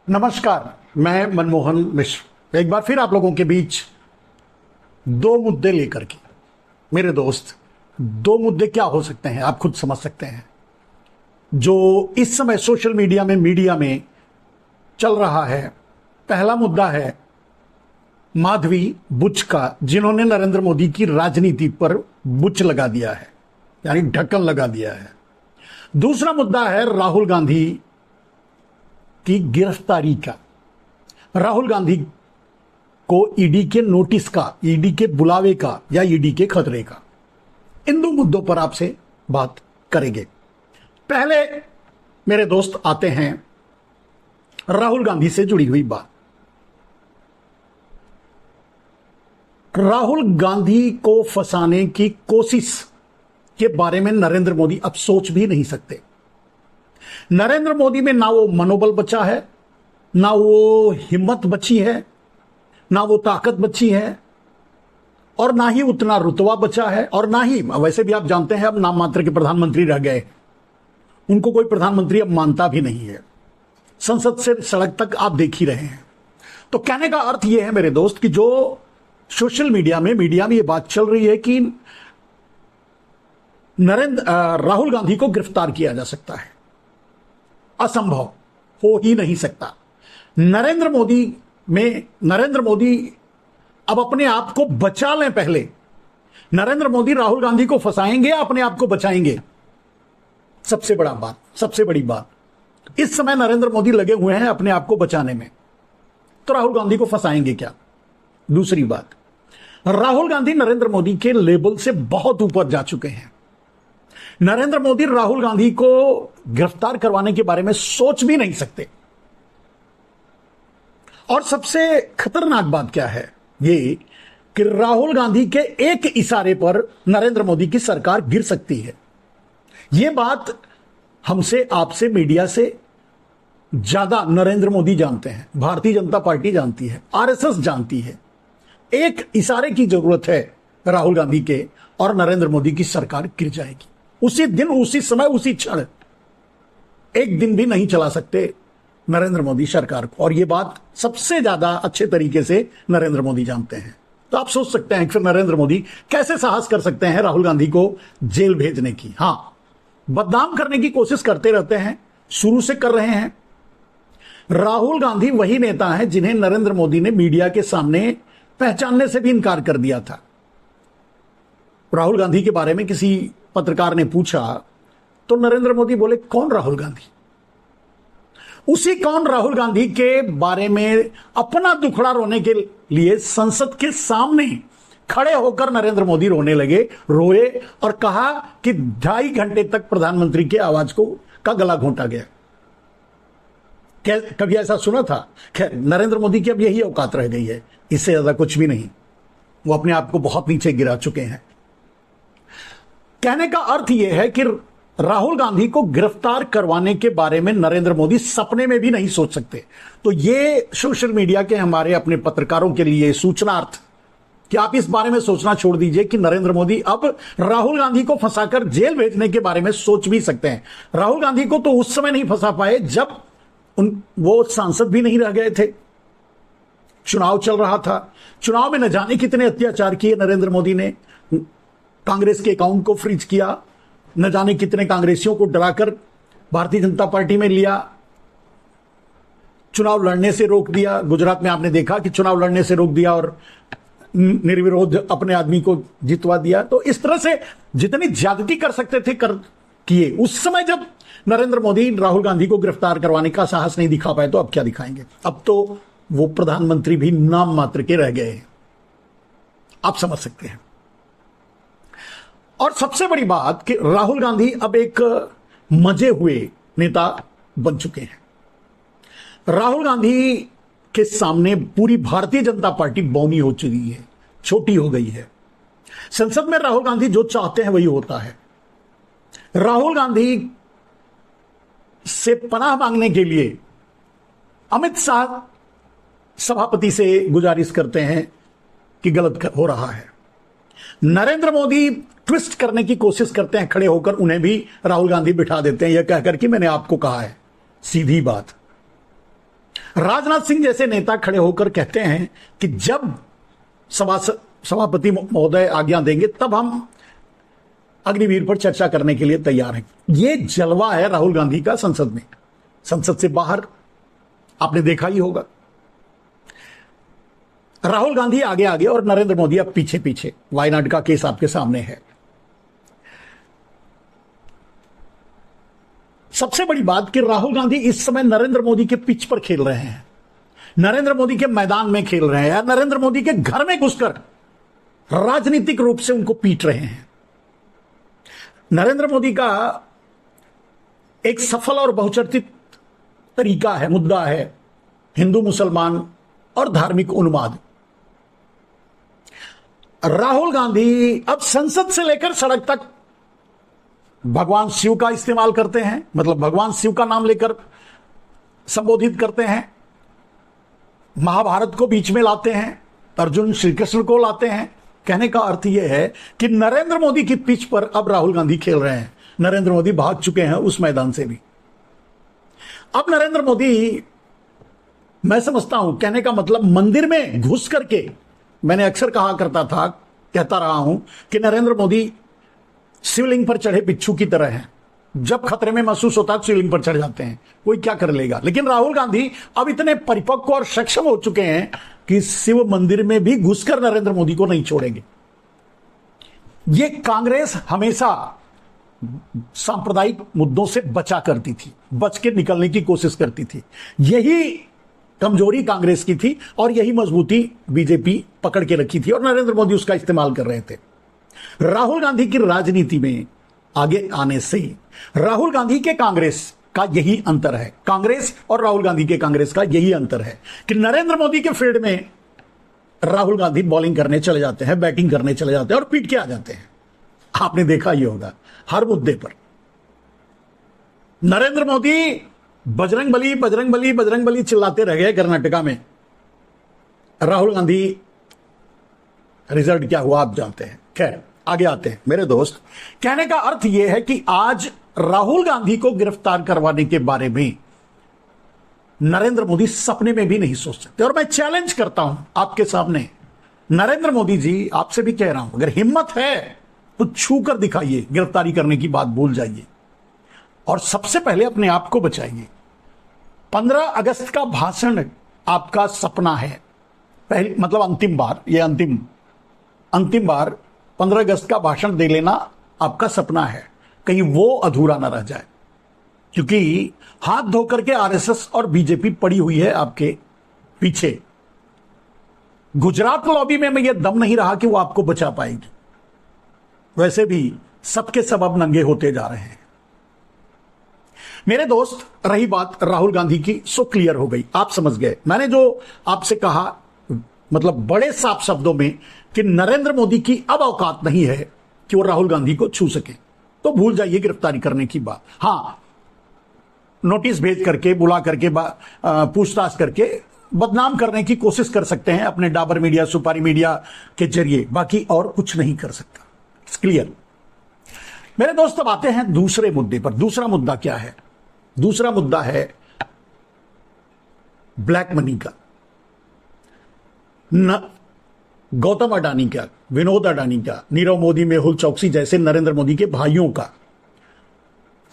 नमस्कार, मैं मनमोहन मिश्र एक बार फिर आप लोगों के बीच दो मुद्दे लेकर के। मेरे दोस्त, दो मुद्दे क्या हो सकते हैं आप खुद समझ सकते हैं। जो इस समय सोशल मीडिया में चल रहा है, पहला मुद्दा है माधवी बुच का, जिन्होंने नरेंद्र मोदी की राजनीति पर बुच लगा दिया है, यानी ढक्कन लगा दिया है। दूसरा मुद्दा है राहुल गांधी की गिरफ्तारी का, राहुल गांधी को ईडी के नोटिस का, ईडी के बुलावे का या ईडी के खतरे का। इन दो मुद्दों पर आपसे बात करेंगे। पहले मेरे दोस्त आते हैं राहुल गांधी से जुड़ी हुई बात। राहुल गांधी को फंसाने की कोशिश के बारे में नरेंद्र मोदी अब सोच भी नहीं सकते। नरेंद्र मोदी में ना वो मनोबल बचा है, ना वो हिम्मत बची है, ना वो ताकत बची है, और ना ही उतना रुतबा बचा है, और ना ही, वैसे भी आप जानते हैं अब नाम मात्र के प्रधानमंत्री रह गए। उनको कोई प्रधानमंत्री अब मानता भी नहीं है। संसद से सड़क तक आप देख ही रहे हैं। तो कहने का अर्थ यह है मेरे दोस्त कि जो सोशल मीडिया में ये बात चल रही है कि राहुल गांधी को गिरफ्तार किया जा सकता है, असंभव, हो ही नहीं सकता। नरेंद्र मोदी अब अपने आप को बचा लें। पहले नरेंद्र मोदी राहुल गांधी को फंसाएंगे या अपने आप को बचाएंगे? सबसे बड़ी बात इस समय नरेंद्र मोदी लगे हुए हैं अपने आप को बचाने में, तो राहुल गांधी को फंसाएंगे क्या? दूसरी बात, राहुल गांधी नरेंद्र मोदी के लेवल से बहुत ऊपर जा चुके हैं। नरेंद्र मोदी राहुल गांधी को गिरफ्तार करवाने के बारे में सोच भी नहीं सकते। और सबसे खतरनाक बात क्या है, ये कि राहुल गांधी के एक इशारे पर नरेंद्र मोदी की सरकार गिर सकती है। यह बात हमसे, आपसे, मीडिया से ज्यादा नरेंद्र मोदी जानते हैं, भारतीय जनता पार्टी जानती है, आरएसएस जानती है। एक इशारे की जरूरत है राहुल गांधी के और नरेंद्र मोदी की सरकार गिर जाएगी। उसी दिन, उसी समय, उसी क्षण। एक दिन भी नहीं चला सकते नरेंद्र मोदी सरकार को, और यह बात सबसे ज्यादा अच्छे तरीके से नरेंद्र मोदी जानते हैं। तो आप सोच सकते हैं कि फिर नरेंद्र मोदी कैसे साहस कर सकते हैं राहुल गांधी को जेल भेजने की। हां, बदनाम करने की कोशिश करते रहते हैं, शुरू से कर रहे हैं। राहुल गांधी वही नेता है जिन्हें नरेंद्र मोदी ने मीडिया के सामने पहचानने से भी इनकार कर दिया था। राहुल गांधी के बारे में किसी पत्रकार ने पूछा तो नरेंद्र मोदी बोले, कौन राहुल गांधी? उसी कौन राहुल गांधी के बारे में अपना दुखड़ा रोने के लिए संसद के सामने खड़े होकर नरेंद्र मोदी रोने लगे, रोए और कहा कि 2.5 घंटे तक प्रधानमंत्री की आवाज का गला घोंटा गया। क्या कभी ऐसा सुना था? खैर, नरेंद्र मोदी की अब यही औकात रह गई है, इससे ज्यादा कुछ भी नहीं। वो अपने आप को बहुत नीचे गिरा चुके हैं। कहने का अर्थ यह है कि राहुल गांधी को गिरफ्तार करवाने के बारे में नरेंद्र मोदी सपने में भी नहीं सोच सकते। तो ये सोशल मीडिया के हमारे अपने पत्रकारों के लिए सूचनार्थ कि आप इस बारे में सोचना छोड़ दीजिए कि नरेंद्र मोदी अब राहुल गांधी को फंसाकर जेल भेजने के बारे में सोच भी सकते हैं। राहुल गांधी को तो उस समय नहीं फंसा पाए जब वो सांसद भी नहीं रह गए थे, चुनाव चल रहा था। चुनाव में न जाने कितने अत्याचार किए नरेंद्र मोदी ने, कांग्रेस के अकाउंट को फ्रीज किया, न जाने कितने कांग्रेसियों को डराकर भारतीय जनता पार्टी में लिया, चुनाव लड़ने से रोक दिया। गुजरात में आपने देखा कि चुनाव लड़ने से रोक दिया और निर्विरोध अपने आदमी को जितवा दिया। तो इस तरह से जितनी ज्यादती कर सकते थे किए। उस समय जब नरेंद्र मोदी राहुल गांधी को गिरफ्तार करवाने का साहस नहीं दिखा पाए, तो अब क्या दिखाएंगे? अब तो वो प्रधानमंत्री भी नाम मात्र के रह गए हैं। आप समझ सकते हैं। और सबसे बड़ी बात कि राहुल गांधी अब एक मजे हुए नेता बन चुके हैं। राहुल गांधी के सामने पूरी भारतीय जनता पार्टी बौनी हो चुकी है, छोटी हो गई है। संसद में राहुल गांधी जो चाहते हैं वही होता है। राहुल गांधी से पनाह मांगने के लिए अमित शाह सभापति से गुजारिश करते हैं कि गलत हो रहा है। नरेंद्र मोदी ट्विस्ट करने की कोशिश करते हैं, खड़े होकर उन्हें भी राहुल गांधी बिठा देते हैं यह कहकर कि मैंने आपको कहा है। सीधी बात, राजनाथ सिंह जैसे नेता खड़े होकर कहते हैं कि जब सभापति महोदय आज्ञा देंगे तब हम अग्निवीर पर चर्चा करने के लिए तैयार हैं। यह जलवा है राहुल गांधी का संसद में। संसद से बाहर आपने देखा ही होगा, राहुल गांधी आगे आगे और नरेंद्र मोदी अब पीछे पीछे। वायनाड का केस आपके सामने है। सबसे बड़ी बात कि राहुल गांधी इस समय नरेंद्र मोदी के पिच पर खेल रहे हैं, नरेंद्र मोदी के मैदान में खेल रहे हैं, नरेंद्र मोदी के घर में घुसकर राजनीतिक रूप से उनको पीट रहे हैं। नरेंद्र मोदी का एक सफल और बहुचर्चित तरीका है, मुद्दा है हिंदू मुसलमान और धार्मिक उन्माद। राहुल गांधी अब संसद से लेकर सड़क तक भगवान शिव का इस्तेमाल करते हैं, मतलब भगवान शिव का नाम लेकर संबोधित करते हैं, महाभारत को बीच में लाते हैं, अर्जुन श्री कृष्ण को लाते हैं। कहने का अर्थ यह है कि नरेंद्र मोदी की पिच पर अब राहुल गांधी खेल रहे हैं। नरेंद्र मोदी भाग चुके हैं उस मैदान से भी। अब नरेंद्र मोदी, मैं समझता हूं कहने का मतलब मंदिर में घुस करके, मैंने अक्सर कहा करता था, कहता रहा हूं कि नरेंद्र मोदी शिवलिंग पर चढ़े बिच्छू की तरह हैं। जब खतरे में महसूस होता है शिवलिंग पर चढ़ जाते हैं, कोई क्या कर लेगा। लेकिन राहुल गांधी अब इतने परिपक्व और सक्षम हो चुके हैं कि शिव मंदिर में भी घुसकर नरेंद्र मोदी को नहीं छोड़ेंगे। ये कांग्रेस हमेशा सांप्रदायिक मुद्दों से बचा करती थी, बच के निकलने की कोशिश करती थी। यही कमजोरी कांग्रेस की थी और यही मजबूती बीजेपी पकड़ के रखी थी और नरेंद्र मोदी उसका इस्तेमाल कर रहे थे। राहुल गांधी की राजनीति में आगे आने से राहुल गांधी के कांग्रेस का यही अंतर है, कांग्रेस और राहुल गांधी के कांग्रेस का यही अंतर है कि नरेंद्र मोदी के फील्ड में राहुल गांधी बॉलिंग करने चले जाते हैं, बैटिंग करने चले जाते हैं और पीट के आ जाते हैं। आपने देखा ही होगा हर मुद्दे पर। नरेंद्र मोदी बजरंग बली बजरंग बली बजरंग बली चिल्लाते रह गए कर्नाटका में। राहुल गांधी, रिजल्ट क्या हुआ आप जानते हैं। खैर आगे आते हैं मेरे दोस्त। कहने का अर्थ यह है कि आज राहुल गांधी को गिरफ्तार करवाने के बारे में नरेंद्र मोदी सपने में भी नहीं सोच सकते। और मैं चैलेंज करता हूं आपके सामने, नरेंद्र मोदी जी आपसे भी कह रहा हूं, अगर हिम्मत है तो छू कर दिखाइए, गिरफ्तारी करने की बात भूल जाइए और सबसे पहले अपने आप को बचाइए। 15 अगस्त का भाषण आपका सपना है, पहले मतलब अंतिम बार, यह अंतिम बार 15 अगस्त का भाषण दे लेना आपका सपना है। कहीं वो अधूरा ना रह जाए, क्योंकि हाथ धोकर के आरएसएस और बीजेपी पड़ी हुई है आपके पीछे। गुजरात लॉबी में यह दम नहीं रहा कि वो आपको बचा पाएगी। वैसे भी सबके सबब नंगे होते जा रहे हैं मेरे दोस्त। रही बात राहुल गांधी की, सो क्लियर हो गई, आप समझ गए। मैंने जो आपसे कहा, मतलब बड़े साफ शब्दों में, कि नरेंद्र मोदी की अब औकात नहीं है कि वो राहुल गांधी को छू सके, तो भूल जाइए गिरफ्तारी करने की बात। हां, नोटिस भेज करके, बुला करके, पूछताछ करके बदनाम करने की कोशिश कर सकते हैं अपने डाबर मीडिया, सुपारी मीडिया के जरिए, बाकी और कुछ नहीं कर सकता। इट्स क्लियर मेरे दोस्त। अब आते हैं दूसरे मुद्दे पर। दूसरा मुद्दा क्या है? दूसरा मुद्दा है ब्लैक मनी का। गौतम अडानी का, विनोद अडानी का, नीरव मोदी, मेहुल चौकसी जैसे नरेंद्र मोदी के भाइयों का,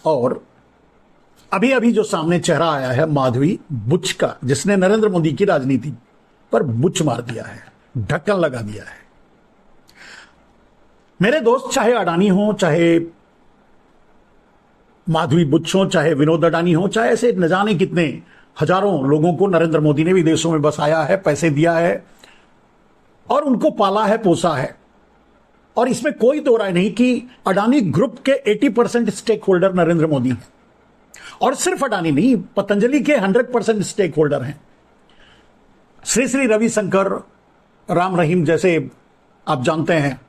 और अभी अभी जो सामने चेहरा आया है माधवी बुच का, जिसने नरेंद्र मोदी की राजनीति पर बुच मार दिया है, ढक्कन लगा दिया है। मेरे दोस्त, चाहे अडानी हो, चाहे माधवी बुच हो, चाहे विनोद अडानी हो, चाहे ऐसे न जाने कितने हजारों लोगों को नरेंद्र मोदी ने विदेशों में बसाया है, पैसे दिया है और उनको पाला है, पोसा है। और इसमें कोई दो राय नहीं कि अडानी ग्रुप के 80% स्टेक होल्डर नरेंद्र मोदी हैं। और सिर्फ अडानी नहीं, पतंजलि के 100% स्टेक होल्डर हैं। श्री श्री रविशंकर, राम रहीम जैसे आप जानते हैं,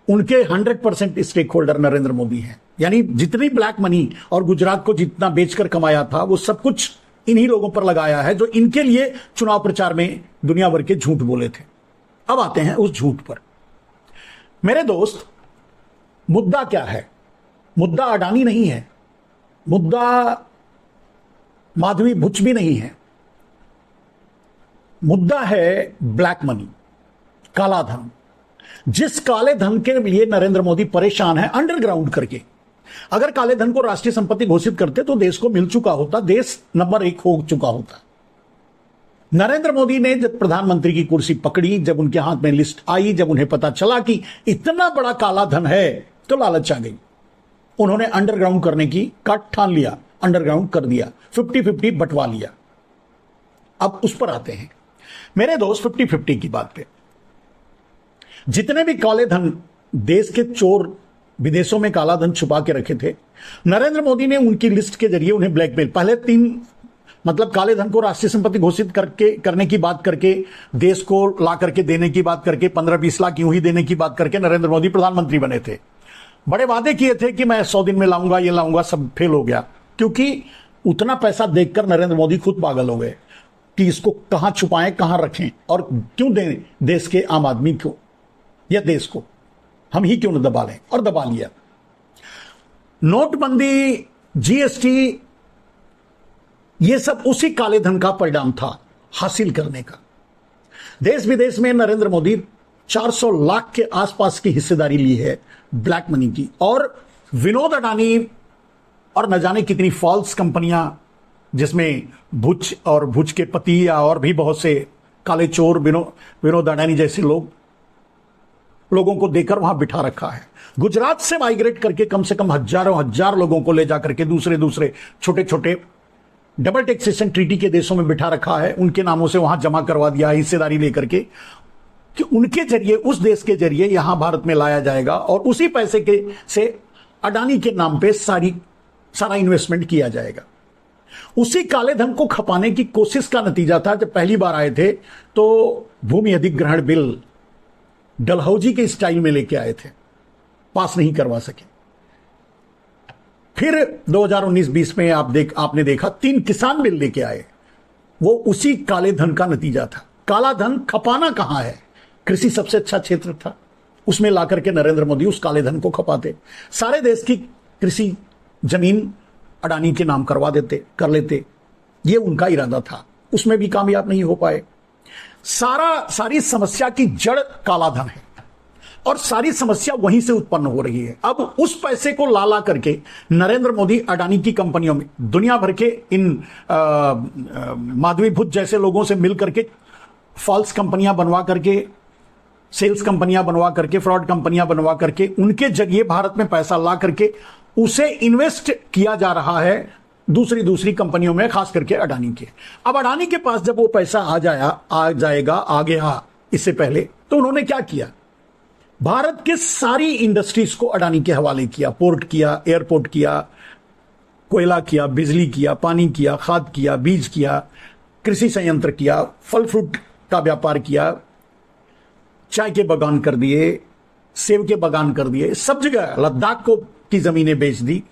उनके 100% स्टेक होल्डर नरेंद्र मोदी हैं। यानी जितनी ब्लैक मनी और गुजरात को जितना बेचकर कमाया था, वो सब कुछ इन्हीं लोगों पर लगाया है जो इनके लिए चुनाव प्रचार में दुनिया भर के झूठ बोले थे। अब आते हैं उस झूठ पर। मेरे दोस्त, मुद्दा क्या है? मुद्दा अडानी नहीं है, मुद्दा माधवी बुच भी नहीं है। मुद्दा है ब्लैक मनी, काला धन। जिस काले धन के लिए नरेंद्र मोदी परेशान है अंडरग्राउंड करके, अगर काले धन को राष्ट्रीय संपत्ति घोषित करते तो देश को मिल चुका होता, देश नंबर 1 हो चुका होता। नरेंद्र मोदी ने जब प्रधानमंत्री की कुर्सी पकड़ी, जब उनके हाथ में लिस्ट आई, जब उन्हें पता चला कि इतना बड़ा काला धन है, तो लालच आ गई। उन्होंने अंडरग्राउंड करने की ठान लिया, अंडरग्राउंड कर दिया, 50-50 बंटवा लिया। अब उस पर आते हैं मेरे दोस्त 50-50 की बात पे। जितने भी काले धन देश के चोर विदेशों में काला धन छुपा के रखे थे, नरेंद्र मोदी ने उनकी लिस्ट के जरिए उन्हें ब्लैकमेल, पहले 3 मतलब काले धन को राष्ट्रीय संपत्ति घोषित करने की बात करके, देश को ला करके देने की बात करके, 15-20 लाख यूं ही देने की बात करके नरेंद्र मोदी प्रधानमंत्री बने थे। बड़े वादे किए थे कि मैं 100 दिन में लाऊंगा, ये लाऊंगा, सब फेल हो गया। क्योंकि उतना पैसा देखकर नरेंद्र मोदी खुद पागल हो गए कि इसको कहां छुपाएं, कहां रखें और क्यों दें देश के आम आदमी को या देश को, हम ही क्यों न दबा लें, और दबा लिया। नोटबंदी, जीएसटी, ये सब उसी काले धन का परिणाम था हासिल करने का। देश विदेश में नरेंद्र मोदी 400 लाख के आसपास की हिस्सेदारी ली है ब्लैक मनी की। और विनोद अडानी और न जाने कितनी फॉल्स कंपनियां, जिसमें भुज और भुज के पति या और भी बहुत से काले चोर विनोद अडानी जैसे लोगों को देकर वहां बिठा रखा है। गुजरात से माइग्रेट करके कम से कम हजार लोगों को ले जाकर के दूसरे छोटे छोटे डबल टैक्सेशन ट्रीटी के देशों में बिठा रखा है, उनके नामों से वहां जमा करवा दिया हिस्सेदारी लेकर के, कि उनके जरिए, उस देश के जरिए यहां भारत में लाया जाएगा और उसी पैसे से अडानी के नाम पे सारा इन्वेस्टमेंट किया जाएगा। उसी काले धन को खपाने की कोशिश का नतीजा था। जब पहली बार आए थे तो भूमि अधिग्रहण बिल डलहौजी के स्टाइल में लेके आए थे, पास नहीं करवा सके। फिर 2019-20 में आपने देखा 3 किसान बिल लेके आए, वो उसी काले धन का नतीजा था। काला धन खपाना कहां है? कृषि सबसे अच्छा क्षेत्र था, उसमें लाकर के नरेंद्र मोदी उस काले धन को खपाते, सारे देश की कृषि जमीन अडानी के नाम कर लेते। ये उनका इरादा था, उसमें भी कामयाब नहीं हो पाए। सारी समस्या की जड़ काला धन है और सारी समस्या वहीं से उत्पन्न हो रही है। अब उस पैसे को ला करके नरेंद्र मोदी अडानी की कंपनियों में, दुनिया भर के इन माधवी भुज जैसे लोगों से मिल करके फॉल्स कंपनियां बनवा करके, सेल्स कंपनियां बनवा करके, फ्रॉड कंपनियां बनवा करके, उनके जरिए भारत में पैसा ला करके उसे इन्वेस्ट किया जा रहा है दूसरी कंपनियों में, खास करके अडानी के। अब अडानी के पास जब वो पैसा आ गया इससे पहले, तो उन्होंने क्या किया? भारत के सारी इंडस्ट्रीज को अडानी के हवाले किया। पोर्ट किया, एयरपोर्ट किया, कोयला किया, बिजली किया, पानी किया, खाद किया, बीज किया, कृषि संयंत्र किया, फल फ्रूट का व्यापार किया, चाय के बागान कर दिए, सेब के बागान कर दिए, सब जगह लद्दाख की जमीनें बेच दी,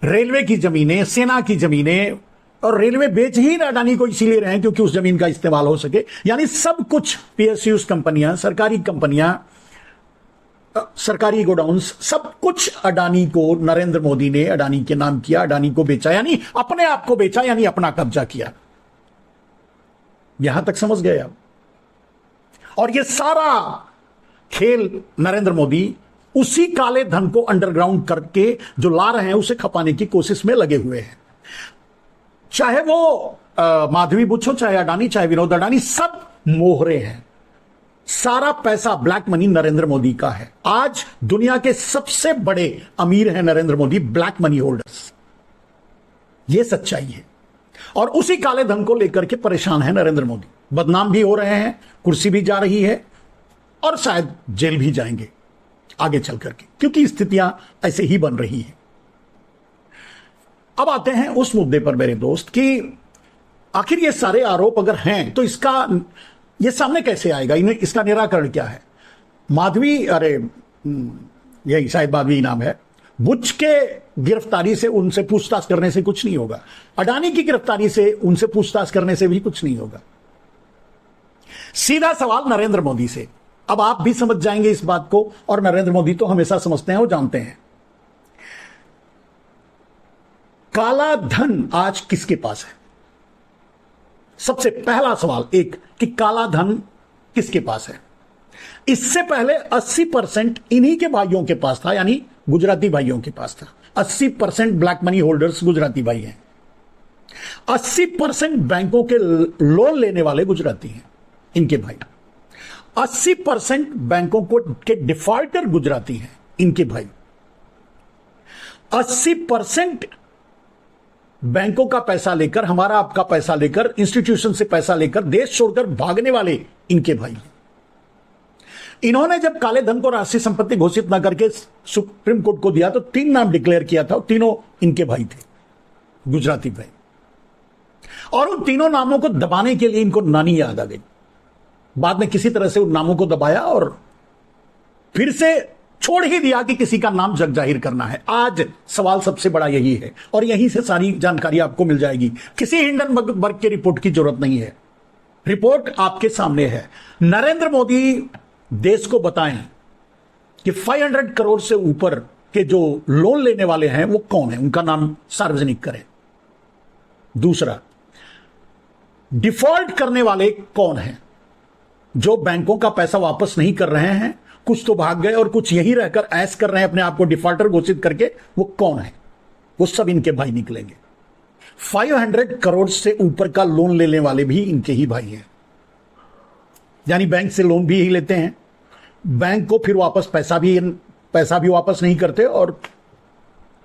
रेलवे की जमीनें, सेना की जमीनें। और रेलवे बेच ही अडानी को इसीलिए रहे हैं क्योंकि उस जमीन का इस्तेमाल हो सके। यानी सब कुछ, पीएसयूज कंपनियां, सरकारी कंपनियां, सरकारी गोडाउन्स, सब कुछ अडानी को, नरेंद्र मोदी ने अडानी के नाम किया, अडानी को बेचा, यानी अपने आप को बेचा, यानी अपना कब्जा किया। यहां तक समझ गए आप? और ये सारा खेल नरेंद्र मोदी उसी काले धन को अंडरग्राउंड करके जो ला रहे हैं उसे खपाने की कोशिश में लगे हुए हैं। चाहे वो माधवी बुच हो, चाहे अडानी, चाहे विनोद अडानी, सब मोहरे हैं। सारा पैसा ब्लैक मनी नरेंद्र मोदी का है। आज दुनिया के सबसे बड़े अमीर हैं Narendra Modi, black money holders. यह सच्चाई है और उसी काले धन को लेकर के परेशान है नरेंद्र मोदी। बदनाम भी हो रहे हैं, कुर्सी भी जा रही है और शायद जेल भी जाएंगे आगे चल करके, क्योंकि स्थितियां ऐसे ही बन रही हैं। अब आते हैं उस मुद्दे पर मेरे दोस्त कि आखिर ये सारे आरोप अगर हैं तो ये सामने कैसे आएगा, इसका निराकरण क्या है? यही शायद माधवी नाम है, बुच के गिरफ्तारी से, उनसे पूछताछ करने से कुछ नहीं होगा। अडानी की गिरफ्तारी से, उनसे पूछताछ करने से भी कुछ नहीं होगा। सीधा सवाल नरेंद्र मोदी से। अब आप भी समझ जाएंगे इस बात को, और नरेंद्र मोदी तो हमेशा समझते हैं, वो जानते हैं। काला धन आज किसके पास है? सबसे पहला सवाल एक कि काला धन किसके पास है? इससे पहले 80% इन्हीं के भाइयों के पास था, यानी गुजराती भाइयों के पास था। 80% ब्लैक मनी होल्डर्स गुजराती भाई हैं। 80% बैंकों के लोन लेने वाले गुजराती हैं, इनके भाई। 80% बैंकों के डिफॉल्टर गुजराती हैं, इनके भाई। 80% बैंकों का पैसा लेकर, हमारा आपका पैसा लेकर, इंस्टीट्यूशन से पैसा लेकर देश छोड़कर भागने वाले इनके भाई हैं। इन्होंने जब काले धन को राष्ट्रीय संपत्ति घोषित न करके सुप्रीम कोर्ट को दिया तो 3 नाम डिक्लेयर किया था, तीनों इनके भाई थे, गुजराती भाई। और उन तीनों नामों को दबाने के लिए इनको नानी याद आ गई। बाद में किसी तरह से उन नामों को दबाया और फिर से छोड़ ही दिया कि किसी का नाम जग जाहिर करना है। आज सवाल सबसे बड़ा यही है और यहीं से सारी जानकारी आपको मिल जाएगी। किसी हिंडनबर्ग की रिपोर्ट की जरूरत नहीं है, रिपोर्ट आपके सामने है। नरेंद्र मोदी देश को बताएं कि 500 करोड़ से ऊपर के जो लोन लेने वाले हैं वो कौन है, उनका नाम सार्वजनिक करें। दूसरा, डिफॉल्ट करने वाले कौन हैं, जो बैंकों का पैसा वापस नहीं कर रहे हैं, कुछ तो भाग गए और कुछ यहीं रहकर ऐश कर रहे हैं अपने आप को डिफॉल्टर घोषित करके, वो कौन है? वो सब इनके भाई निकलेंगे। 500 करोड़ से ऊपर का लोन लेने वाले भी इनके ही भाई हैं, यानी बैंक से लोन भी यही लेते हैं, बैंक को फिर वापस पैसा भी वापस नहीं करते और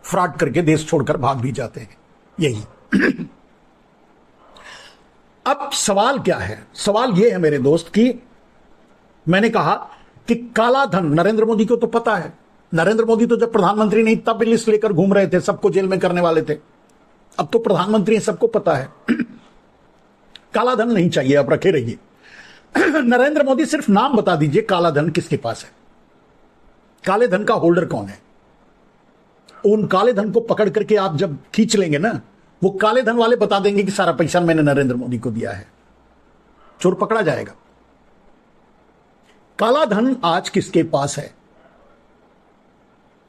फ्रॉड करके देश छोड़कर भाग भी जाते हैं, यही। अब सवाल क्या है? सवाल यह है मेरे दोस्त कि मैंने कहा कि काला धन नरेंद्र मोदी को तो पता है। नरेंद्र मोदी तो जब प्रधानमंत्री नहीं तब लिस्ट लेकर घूम रहे थे, सबको जेल में करने वाले थे। अब तो प्रधानमंत्री है, सबको पता है। काला धन नहीं चाहिए, आप रखे रहिए। नरेंद्र मोदी सिर्फ नाम बता दीजिए, काला धन किसके पास है, काले धन का होल्डर कौन है। उन काले धन को पकड़ करके आप जब खींच लेंगे ना, वो काले धन वाले बता देंगे कि सारा पैसा मैंने नरेंद्र मोदी को दिया है, चोर पकड़ा जाएगा। काला धन आज किसके पास है?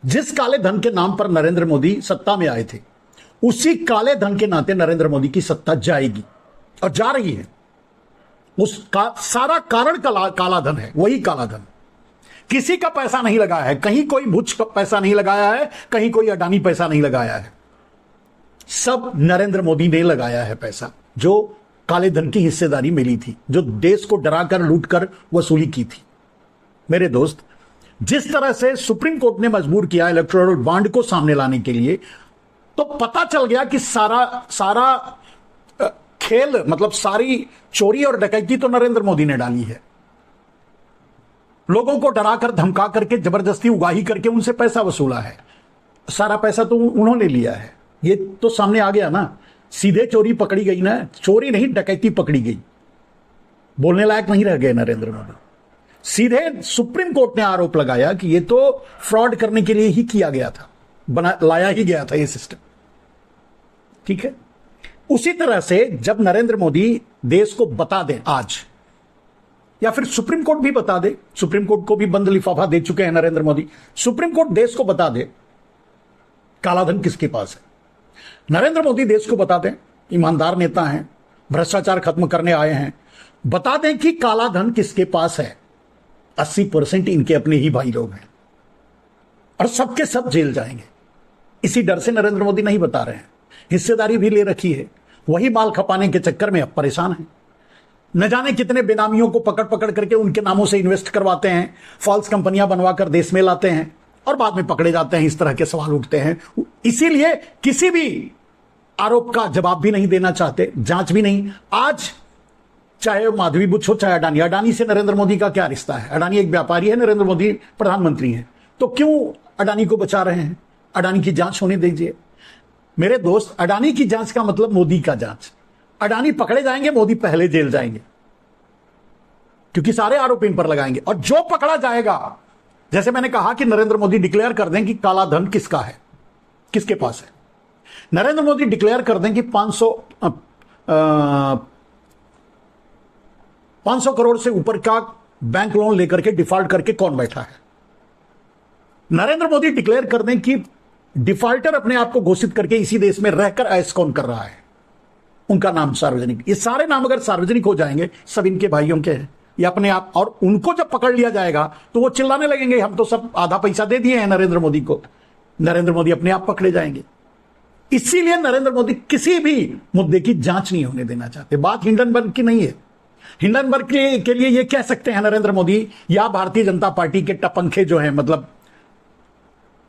जिस काले धन के नाम पर नरेंद्र मोदी सत्ता में आए थे, उसी काले धन के नाते नरेंद्र मोदी की सत्ता जाएगी और जा रही है। उसका सारा कारण काला धन है, वही काला धन। किसी का पैसा नहीं लगाया है, कहीं कोई भुज का पैसा नहीं लगाया है, कहीं कोई अडानी पैसा नहीं लगाया है, सब नरेंद्र मोदी ने लगाया है पैसा, जो काले धन की हिस्सेदारी मिली थी, जो देश को डराकर लूटकर वसूली की थी। मेरे दोस्त, जिस तरह से सुप्रीम कोर्ट ने मजबूर किया इलेक्टोरल बॉन्ड को सामने लाने के लिए, तो पता चल गया कि सारा खेल, मतलब सारी चोरी और डकैती तो नरेंद्र मोदी ने डाली है। लोगों को डराकर धमका करके जबरदस्ती उगाही करके उनसे पैसा वसूला है, सारा पैसा तो उन्होंने लिया है। ये तो सामने आ गया ना, सीधे चोरी पकड़ी गई ना, चोरी नहीं डकैती पकड़ी गई। बोलने लायक नहीं रह गए नरेंद्र मोदी। सीधे सुप्रीम कोर्ट ने आरोप लगाया कि ये तो फ्रॉड करने के लिए ही किया गया था, लाया ही गया था ये सिस्टम। ठीक है, उसी तरह से जब नरेंद्र मोदी देश को बता दें आज, या फिर सुप्रीम कोर्ट भी बता दे, सुप्रीम कोर्ट को भी बंद लिफाफा दे चुके हैं नरेंद्र मोदी, सुप्रीम कोर्ट देश को बता दे काला धन किसके पास है। नरेंद्र मोदी देश को बता दें, ईमानदार नेता हैं, भ्रष्टाचार खत्म करने आए हैं, बता दें कि काला धन किसके पास है। 80% इनके अपने ही भाई लोग हैं और सबके सब जेल जाएंगे। इसी डर से नरेंद्र मोदी नहीं बता रहे हैं, हिस्सेदारी भी ले रखी है, वही माल खपाने के चक्कर में अब परेशान हैं। न जाने कितने बेनामियों को पकड़ पकड़ करके उनके नामों से इन्वेस्ट करवाते हैं, फॉल्स कंपनियां बनवाकर देश में लाते हैं और बाद में पकड़े जाते हैं। इस तरह के सवाल उठते हैं, इसीलिए किसी भी आरोप का जवाब भी नहीं देना चाहते, जांच भी नहीं। आज चाहे माधवी बुच हो चाहे अडानी से नरेंद्र मोदी का क्या रिश्ता है? अडानी एक व्यापारी है, नरेंद्र मोदी प्रधानमंत्री है, तो क्यों अडानी को बचा रहे हैं? अडानी की जांच होने दीजिए। मेरे दोस्त, अडानी की जांच का मतलब मोदी का जांच। अडानी पकड़े जाएंगे, मोदी पहले जेल जाएंगे, क्योंकि सारे आरोप इन पर लगाएंगे। और जो पकड़ा जाएगा, जैसे मैंने कहा कि नरेंद्र मोदी डिक्लेयर कर दें कि काला धन किसका है, किसके पास है। नरेंद्र मोदी डिक्लेयर कर दें कि 500 करोड़ से ऊपर का बैंक लोन लेकर के डिफॉल्ट करके कौन बैठा है। नरेंद्र मोदी डिक्लेयर कर दें कि डिफॉल्टर अपने आप को घोषित करके इसी देश में रहकर ऐश कौन कर रहा है, उनका नाम सार्वजनिक, ये सारे नाम अगर सार्वजनिक हो जाएंगे सब इनके भाइयों के हैं, ये अपने आप, और उनको जब पकड़ लिया जाएगा तो वो चिल्लाने लगेंगे हम तो सब आधा पैसा दे दिए हैं नरेंद्र मोदी को, नरेंद्र मोदी अपने आप पकड़े जाएंगे। इसीलिए नरेंद्र मोदी किसी भी मुद्दे की जांच नहीं होने देना चाहते। बात हिंडनबर्ग की नहीं है। हिंडनबर्ग के लिए ये कह सकते हैं नरेंद्र मोदी या भारतीय जनता पार्टी के टपंखे जो हैं, मतलब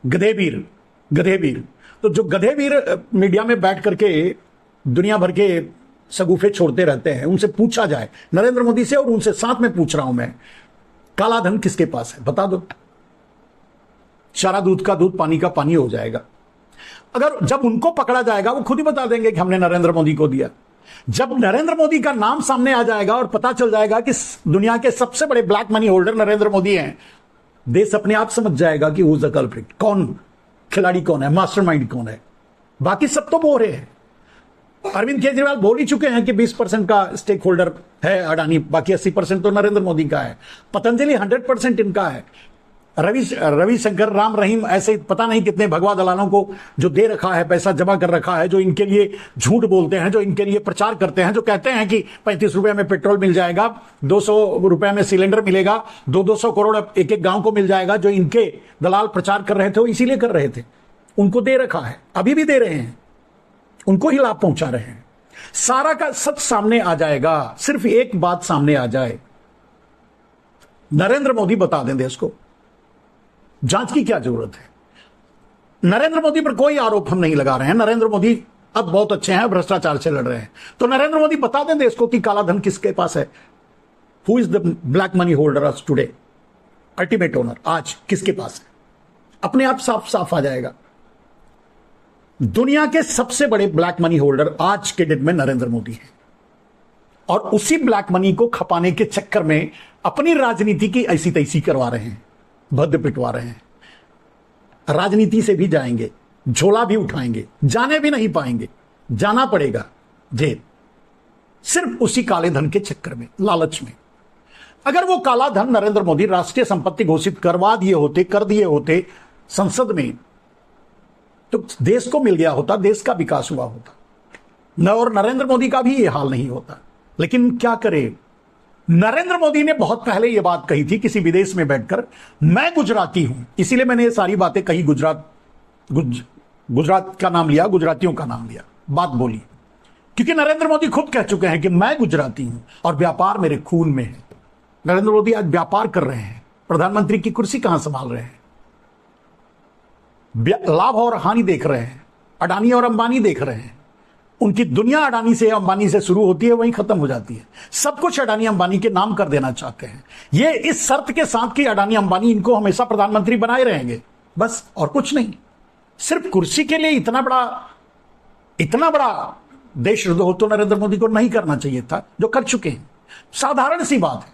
गधेवीर, तो जो गधेवीर मीडिया में बैठ करके दुनिया भर के सगुफे छोड़ते रहते हैं, उनसे पूछा जाए नरेंद्र मोदी से, और उनसे साथ में पूछ रहा हूं मैं, काला धन किसके पास है बता दो। सारा दूध का दूध पानी का पानी हो जाएगा। अगर जब उनको पकड़ा जाएगा वो खुद ही बता देंगे कि हमने नरेंद्र मोदी को दिया। जब नरेंद्र मोदी का नाम सामने आ जाएगा और पता चल जाएगा कि दुनिया के सबसे बड़े black money holder Narendra Modi हैं, देश अपने आप समझ जाएगा कि हु इज द कल्प्रिट, कौन खिलाड़ी कौन है, मास्टरमाइंड कौन है। बाकी सब तो बोल रहे हैं। अरविंद केजरीवाल बोल ही चुके हैं कि 20% का स्टेक होल्डर है अडानी, बाकी 80% तो नरेंद्र मोदी का है। पतंजलि 100% इनका है। रविशंकर, राम रहीम, ऐसे पता नहीं कितने भगवा दलालों को जो दे रखा है, पैसा जमा कर रखा है, जो इनके लिए झूठ बोलते हैं, जो इनके लिए प्रचार करते हैं, जो कहते हैं कि 35 रुपए में पेट्रोल मिल जाएगा, 200 रुपए में सिलेंडर मिलेगा, 200 करोड़ एक एक गांव को मिल जाएगा, जो इनके दलाल प्रचार कर रहे थे वो इसीलिए कर रहे थे। उनको दे रखा है, अभी भी दे रहे हैं, उनको ही लाभ पहुंचा रहे हैं। सारा का सच सामने आ जाएगा। सिर्फ एक बात सामने आ जाए, नरेंद्र मोदी बता दें देश को, जांच की क्या जरूरत है। नरेंद्र मोदी पर कोई आरोप हम नहीं लगा रहे हैं। नरेंद्र मोदी अब बहुत अच्छे हैं, भ्रष्टाचार से लड़ रहे हैं, तो नरेंद्र मोदी बता दें देश को कि काला धन किसके पास है, who is the black money holder today, ultimate owner आज किसके पास है, अपने आप साफ साफ आ जाएगा। दुनिया के सबसे बड़े ब्लैक मनी होल्डर आज के डेट में नरेंद्र मोदी है, और उसी ब्लैक मनी को खपाने के चक्कर में अपनी राजनीति की ऐसी तैसी करवा रहे हैं, भद्द पिटवा रहे हैं। राजनीति से भी जाएंगे, झोला भी उठाएंगे, जाने भी नहीं पाएंगे, जाना पड़ेगा जेल, सिर्फ उसी काले धन के चक्कर में, लालच में। अगर वो काला धन नरेंद्र मोदी राष्ट्रीय संपत्ति घोषित करवा दिए होते, कर दिए होते संसद में, तो देश को मिल गया होता, देश का विकास हुआ होता न, और नरेंद्र मोदी का भी ये हाल नहीं होता। लेकिन क्या करे, नरेंद्र मोदी ने बहुत पहले यह बात कही थी किसी विदेश में बैठकर, मैं गुजराती हूं, इसीलिए मैंने ये सारी बातें कही, गुजरात का नाम लिया, गुजरातियों का नाम लिया, बात बोली, क्योंकि नरेंद्र मोदी खुद कह चुके हैं कि मैं गुजराती हूं और व्यापार मेरे खून में है। नरेंद्र मोदी आज व्यापार कर रहे हैं, प्रधानमंत्री की कुर्सी कहां संभाल रहे हैं, लाभ और हानि देख रहे हैं, अडानी और अंबानी देख रहे हैं। उनकी दुनिया अडानी से, अंबानी से शुरू होती है, वहीं खत्म हो जाती है। सब कुछ अडानी अंबानी के नाम कर देना चाहते हैं, ये इस शर्त के साथ कि अडानी अंबानी इनको हमेशा प्रधानमंत्री बनाए रहेंगे, बस, और कुछ नहीं। सिर्फ कुर्सी के लिए इतना बड़ा देशद्रोह तो नरेंद्र मोदी को नहीं करना चाहिए था, जो कर चुके हैं। साधारण सी बात है,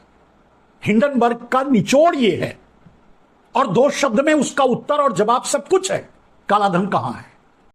हिंडनबर्ग का निचोड़ ये है, और 2 शब्द में उसका उत्तर और जवाब सब कुछ है, काला धन कहां है।